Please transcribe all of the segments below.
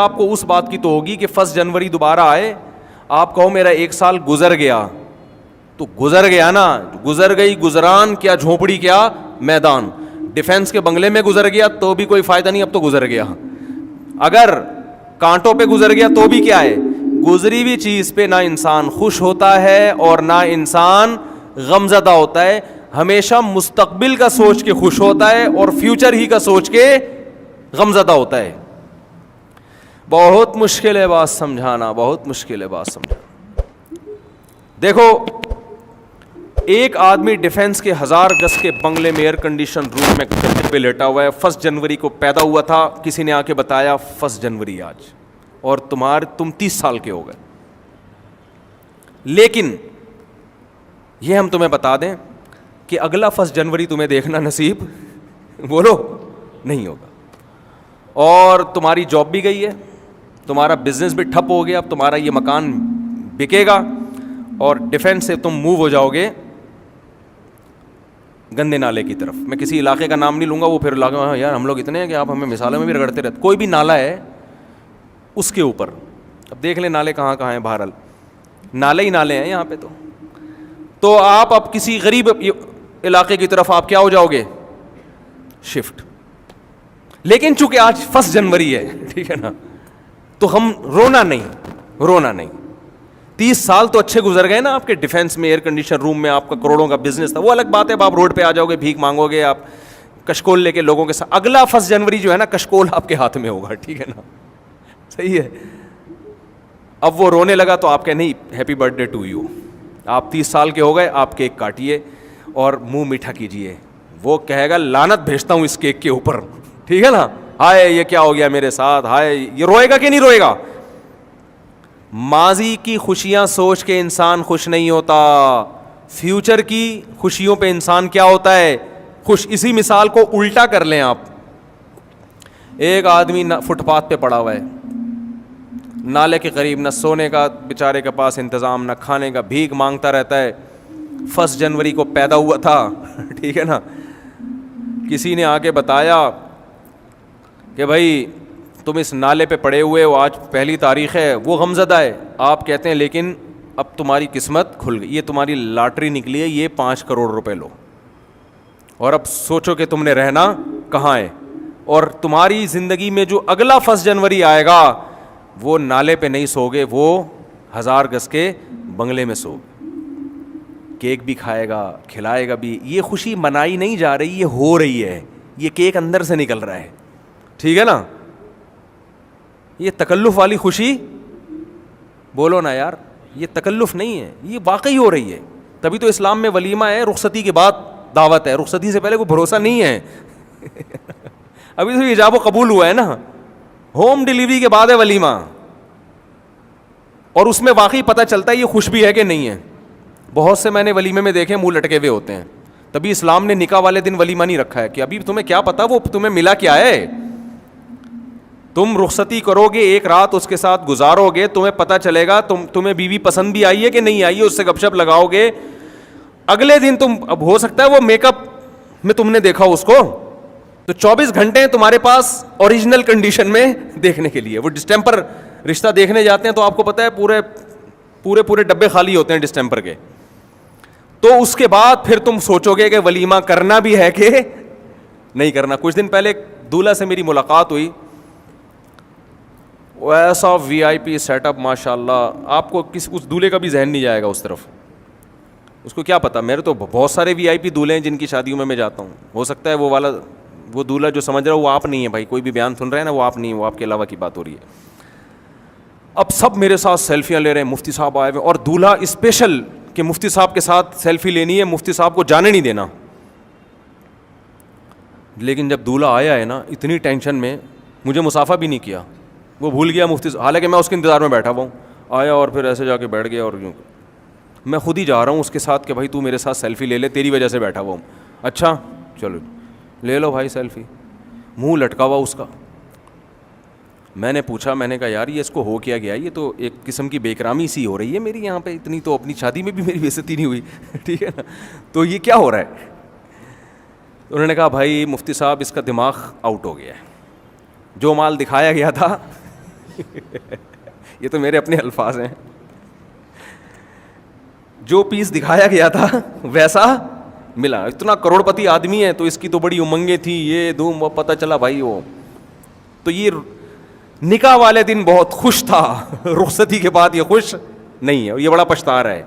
آپ کو اس بات کی تو ہوگی کہ 1 جنوری دوبارہ آئے, آپ کہو میرا 1 سال گزر گیا, تو گزر گیا نا, گزر گئی گزران, کیا جھونپڑی کیا میدان. ڈیفنس کے بنگلے میں گزر گیا تو بھی کوئی فائدہ نہیں, اب تو گزر گیا. اگر کانٹوں پہ گزر گیا تو بھی کیا ہے, گزری ہوئی چیز پہ نہ انسان خوش ہوتا ہے اور نہ انسان غمزدہ ہوتا ہے, ہمیشہ مستقبل کا سوچ کے خوش ہوتا ہے اور فیوچر ہی کا سوچ کے غمزدہ ہوتا ہے. بہت مشکل ہے بات سمجھانا, بہت مشکل ہے بات سمجھانا. دیکھو ایک آدمی ڈیفنس کے 1000 گز کے بنگلے میں ایئر کنڈیشن روم میں کھڑے پہ لیٹا ہوا ہے, 1 جنوری کو پیدا ہوا تھا, کسی نے آ کے بتایا 1 جنوری آج, اور تم 30 سال کے ہو گئے. لیکن یہ ہم تمہیں بتا دیں کہ اگلا 1 جنوری تمہیں دیکھنا نصیب بولو نہیں ہوگا, اور تمہاری جاب بھی گئی ہے, تمہارا بزنس بھی ٹھپ ہو گیا, اب تمہارا یہ مکان بکے گا, اور ڈیفنس سے تم موو ہو جاؤ گے گندے نالے کی طرف. میں کسی علاقے کا نام نہیں لوں گا, وہ پھر علاقہ یار ہم لوگ اتنے ہیں کہ آپ ہمیں مثالوں میں بھی رگڑتے رہتے. کوئی بھی نالا ہے اس کے اوپر, اب دیکھ لیں نالے کہاں کہاں ہیں, بہرحال نالے ہی نالے ہیں یہاں پہ. تو آپ اب کسی غریب علاقے کی طرف آپ کیا ہو جاؤ گے, شفٹ. لیکن چونکہ آج 1 جنوری ہے, ٹھیک ہے نا, تو ہم رونا نہیں. 30 سال تو اچھے گزر گئے نا آپ کے ڈیفنس میں, ایئر کنڈیشن روم میں, آپ کا کروڑوں کا بزنس تھا, وہ الگ بات ہے. اب آپ روڈ پہ آ جاؤ گے, بھیک مانگو گے, آپ کشکول لے کے لوگوں کے ساتھ. اگلا 1 جنوری جو ہے نا, کشکول آپ کے ہاتھ میں ہوگا, ٹھیک ہے نا, صحیح ہے. اب وہ رونے لگا تو آپ کہ نہیں happy birthday to you, آپ 30 سال کے ہو گئے, آپ کیک کاٹیے اور منہ میٹھا کیجیے. وہ کہے گا لعنت بھیجتا ہوں اس کیک کے اوپر, ٹھیک ہے نا, ہائے یہ کیا ہو گیا میرے ساتھ, ہائے. یہ روئے گا کہ نہیں روئے گا؟ ماضی کی خوشیاں سوچ کے انسان خوش نہیں ہوتا, فیوچر کی خوشیوں پہ انسان کیا ہوتا ہے, خوش. اسی مثال کو الٹا کر لیں آپ. ایک آدمی فٹ پاتھ پہ پڑا ہوا ہے, نالے کے قریب, نہ سونے کا بیچارے کے پاس انتظام, نہ کھانے کا, بھیک مانگتا رہتا ہے. 1 جنوری کو پیدا ہوا تھا, ٹھیک ہے نا, کسی نے آ کے بتایا کہ بھائی تم اس نالے پہ پڑے ہوئے ہو, آج 1 تاریخ ہے. وہ غمزدہ ہے. آپ کہتے ہیں لیکن اب تمہاری قسمت کھل گئی, یہ تمہاری لاٹری نکلی ہے, یہ 5 کروڑ روپے لو, اور اب سوچو کہ تم نے رہنا کہاں ہے. اور تمہاری زندگی میں جو اگلا 1 جنوری آئے گا وہ نالے پہ نہیں سو گے, وہ 1000 گز کے بنگلے میں سو. کیک بھی کھائے گا, کھلائے گا بھی. یہ خوشی منائی نہیں جا رہی, یہ ہو رہی ہے, یہ کیک اندر سے نکل رہا ہے, ٹھیک ہے نا. یہ تکلف والی خوشی بولو نا یار, یہ تکلف نہیں ہے, یہ واقعی ہو رہی ہے. تبھی تو اسلام میں ولیمہ ہے, رخصتی کے بعد دعوت ہے, رخصتی سے پہلے کوئی بھروسہ نہیں ہے. ابھی تو ایجاب و قبول ہوا ہے نا, ہوم ڈلیوری کے بعد ہے ولیمہ, اور اس میں واقعی پتہ چلتا ہے یہ خوش بھی ہے کہ نہیں ہے. بہت سے میں نے ولیمے میں دیکھے منہ لٹکے ہوئے ہوتے ہیں. تبھی اسلام نے نکاح والے دن ولیمہ نہیں رکھا ہے کہ ابھی تمہیں کیا پتا وہ تمہیں ملا کیا ہے. تم رخصتی کرو گے, 1 رات اس کے ساتھ گزارو گے, تمہیں پتہ چلے گا تمہیں بیوی پسند بھی آئی ہے کہ نہیں آئی ہے, اس سے گپ شپ لگاؤ گے. اگلے دن تم, اب ہو سکتا ہے وہ میک اپ میں تم نے دیکھا اس کو, تو 24 گھنٹے تمہارے پاس اوریجنل کنڈیشن میں دیکھنے کے لیے. وہ ڈسٹمپر رشتہ دیکھنے جاتے ہیں تو آپ کو پتہ ہے پورے ڈبے خالی ہوتے ہیں ڈسٹمپر کے. تو اس کے بعد پھر تم سوچو گے کہ ولیمہ کرنا بھی ہے کہ نہیں کرنا. کچھ دن پہلے دولہا سے میری ملاقات ہوئی, ایسا وی آئی پی سیٹ اپ ماشاء اللہ, آپ کو اس دولہے کا بھی ذہن نہیں جائے گا اس طرف. اس کو کیا پتا, میرے تو بہت سارے وی آئی پی دولہے ہیں جن کی شادیوں میں جاتا ہوں, ہو سکتا ہے وہ دولہا جو سمجھ رہا ہے وہ آپ نہیں ہے. بھائی کوئی بھی بیان سن رہے ہیں نا, وہ آپ نہیں ہے, وہ آپ کے علاوہ کی بات ہو رہی ہے. اب سب میرے ساتھ سیلفیاں لے رہے ہیں, مفتی صاحب آئے ہوئے, اور دولہا اسپیشل کہ مفتی صاحب کے ساتھ سیلفی لینی ہے, مفتی صاحب کو جانے نہیں دینا. لیکن جب دولہا آیا ہے نا, اتنی ٹینشن میں, مجھے مصافحہ بھی نہیں کیا, وہ بھول گیا مفتی, حالانکہ میں اس کے انتظار میں بیٹھا ہوا ہوں. آیا اور پھر ایسے جا کے بیٹھ گیا, اور میں خود ہی جا رہا ہوں اس کے ساتھ کہ بھائی تو میرے ساتھ سیلفی لے لے, تیری وجہ سے بیٹھا ہوا ہوں. اچھا چلو لے لو بھائی سیلفی. منہ لٹکا ہوا اس کا. میں نے پوچھا, میں نے کہا یار یہ اس کو ہو کیا گیا, یہ تو ایک قسم کی بے اکرامی سی ہو رہی ہے میری یہاں پہ, اتنی تو اپنی شادی میں بھی میری بے عزتی نہیں ہوئی, ٹھیک ہے نا, تو یہ کیا ہو رہا ہے. انہوں نے کہا بھائی مفتی صاحب اس کا دماغ آؤٹ ہو گیا ہے, جو مال دکھایا گیا تھا یہ تو میرے اپنے الفاظ ہیں. جو پیس دکھایا گیا تھا ویسا ملا. اتنا کروڑ پتی آدمی ہے تو اس کی تو بڑی امنگیں تھی, یہ دھوم, وہ پتہ چلا بھائی وہ تو یہ نکاح والے دن بہت خوش تھا, رخصتی کے بعد یہ خوش نہیں ہے, یہ بڑا پچھتا رہا ہے.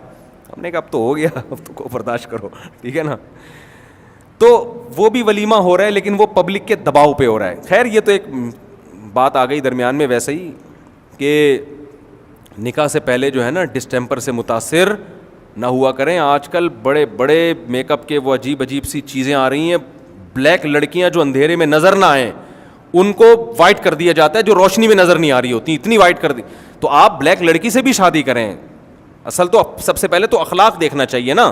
ہم نے کہا اب تو ہو گیا, اب تو کو برداشت کرو, ٹھیک ہے نا. تو وہ بھی ولیمہ ہو رہا ہے لیکن وہ پبلک کے دباؤ پہ ہو رہا ہے. خیر یہ تو ایک بات آ گئی درمیان میں ویسے ہی کہ نکاح سے پہلے جو ہے نا ڈسٹیمپر سے متاثر نہ ہوا کریں. آج کل بڑے بڑے میک اپ کے وہ عجیب عجیب سی چیزیں آ رہی ہیں. بلیک لڑکیاں جو اندھیرے میں نظر نہ آئیں ان کو وائٹ کر دیا جاتا ہے, جو روشنی میں نظر نہیں آ رہی ہوتی اتنی وائٹ کر دی. تو آپ بلیک لڑکی سے بھی شادی کریں, اصل تو سب سے پہلے تو اخلاق دیکھنا چاہیے نا.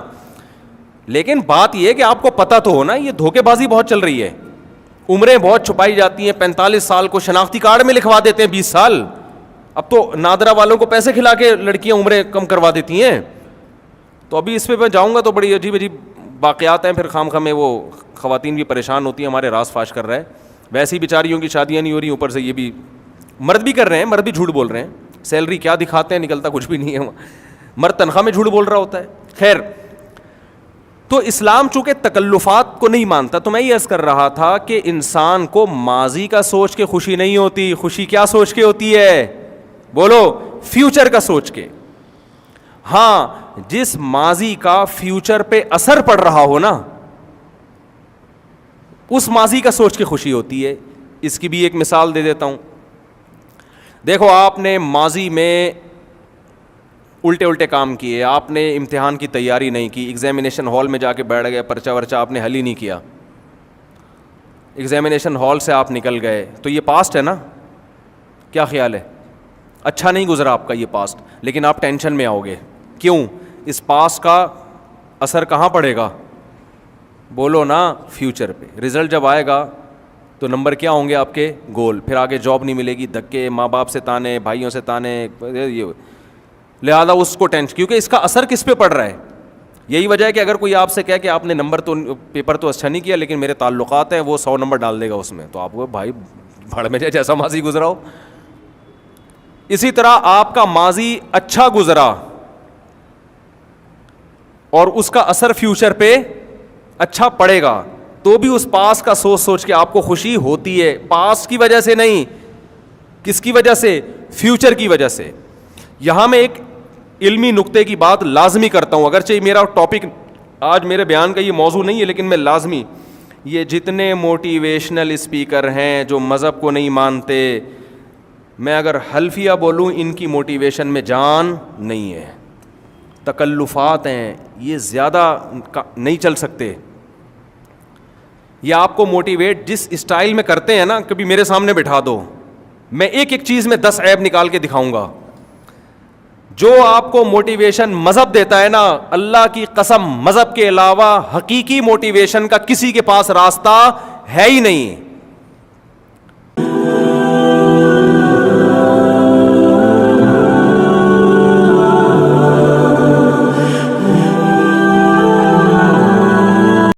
لیکن بات یہ ہے کہ آپ کو پتہ تو ہونا یہ دھوکے بازی بہت چل رہی ہے. عمریں بہت چھپائی جاتی ہیں, 45 سال کو شناختی کارڈ میں لکھوا دیتے ہیں 20 سال. اب تو نادرا والوں کو پیسے کھلا کے لڑکیاں عمریں کم کروا دیتی ہیں. تو ابھی اس پہ میں جاؤں گا تو بڑی عجیب عجیب واقعات ہیں, پھر خام خواہ میں وہ خواتین بھی پریشان ہوتی ہیں, ہمارے راز فاش کر رہا ہے. ویسی بیچاریوں کی شادیاں نہیں ہو رہی, اوپر سے یہ بھی مرد بھی کر رہے ہیں, مرد بھی جھوٹ بول رہے ہیں. سیلری کیا دکھاتے ہیں, نکلتا کچھ بھی نہیں ہے. مرد تنخواہ میں جھوٹ بول رہا ہوتا ہے. خیر تو اسلام چونکہ تکلفات کو نہیں مانتا, تو میں یہ عرض کر رہا تھا کہ انسان کو ماضی کا سوچ کے خوشی نہیں ہوتی. خوشی کیا سوچ کے ہوتی ہے, بولو, فیوچر کا سوچ کے. ہاں جس ماضی کا فیوچر پہ اثر پڑ رہا ہو نا, اس ماضی کا سوچ کے خوشی ہوتی ہے. اس کی بھی ایک مثال دے دیتا ہوں. دیکھو آپ نے ماضی میں الٹے الٹے کام کیے, آپ نے امتحان کی تیاری نہیں کی, ایگزامینیشن ہال میں جا کے بیٹھ گئے, پرچہ ورچہ آپ نے حل ہی نہیں کیا, ایگزامینیشن ہال سے آپ نکل گئے, تو یہ پاسٹ ہے نا. کیا خیال ہے, اچھا نہیں گزرا آپ کا یہ پاسٹ, لیکن آپ ٹینشن میں آؤ گے. کیوں؟ اس پاسٹ کا اثر کہاں پڑے گا, بولو نا, فیوچر پہ. رزلٹ جب آئے گا تو نمبر کیا ہوں گے آپ کے, گول. پھر آگے جاب نہیں ملے گی, دھکے, ماں باپ سے تانے, بھائیوں سے تانے, یہ لہذا اس کو ٹینشن, کیونکہ اس کا اثر کس پہ پڑ رہا ہے. یہی وجہ ہے کہ اگر کوئی آپ سے کہے کہ آپ نے نمبر تو پیپر تو اچھا نہیں کیا لیکن میرے تعلقات ہیں, وہ 100 نمبر ڈال دے گا اس میں, تو آپ کو بھائی بھاڑ میں جائے, جیسا ماضی گزرا ہو. اسی طرح آپ کا ماضی اچھا گزرا اور اس کا اثر فیوچر پہ اچھا پڑے گا, تو بھی اس پاس کا سوچ سوچ کے آپ کو خوشی ہوتی ہے. پاس کی وجہ سے نہیں, کس کی وجہ سے, فیوچر کی وجہ سے. یہاں میں ایک علمی نقطے کی بات لازمی کرتا ہوں, اگرچہ میرا ٹاپک آج میرے بیان کا یہ موضوع نہیں ہے, لیکن میں لازمی, یہ جتنے موٹیویشنل اسپیکر ہیں جو مذہب کو نہیں مانتے, میں اگر حلفیہ بولوں ان کی موٹیویشن میں جان نہیں ہے, تکلفات ہیں, یہ زیادہ نہیں چل سکتے. یہ آپ کو موٹیویٹ جس اسٹائل میں کرتے ہیں نا, کبھی میرے سامنے بٹھا دو, میں ایک ایک چیز میں 10 عیب نکال کے دکھاؤں گا. جو آپ کو موٹیویشن مذہب دیتا ہے نا, اللہ کی قسم مذہب کے علاوہ حقیقی موٹیویشن کا کسی کے پاس راستہ ہے ہی نہیں.